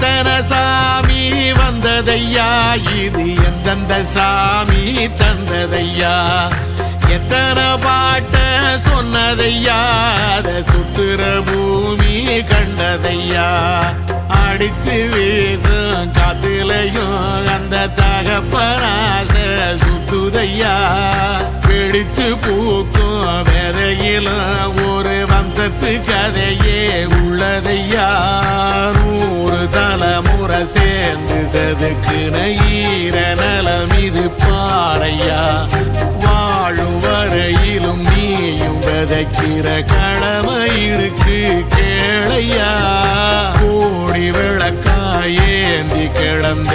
எத்தனை சாமி வந்ததையா இது எந்தெந்த சாமி தந்ததையா எத்தனை பாட்ட சொன்னதையா அத சுத்துற பூமி கண்டதையா அடிச்சு வீசும் காத்துலையும் அந்த தகப்பனாச சுத்துதையா பிடிச்சு பூக்கும் விதையிலும் ஒரு வம்சத்து கதையே உள்ளதையா 100 தலைமுறை சேர்ந்து செதுக்குன ஈர நலம் இது பாறையா வாழும் வரையிலும் நீயும் விதைக்கிற கடமை இருக்கு கேளையா கோடி விளக்காயேந்தி கிடந்த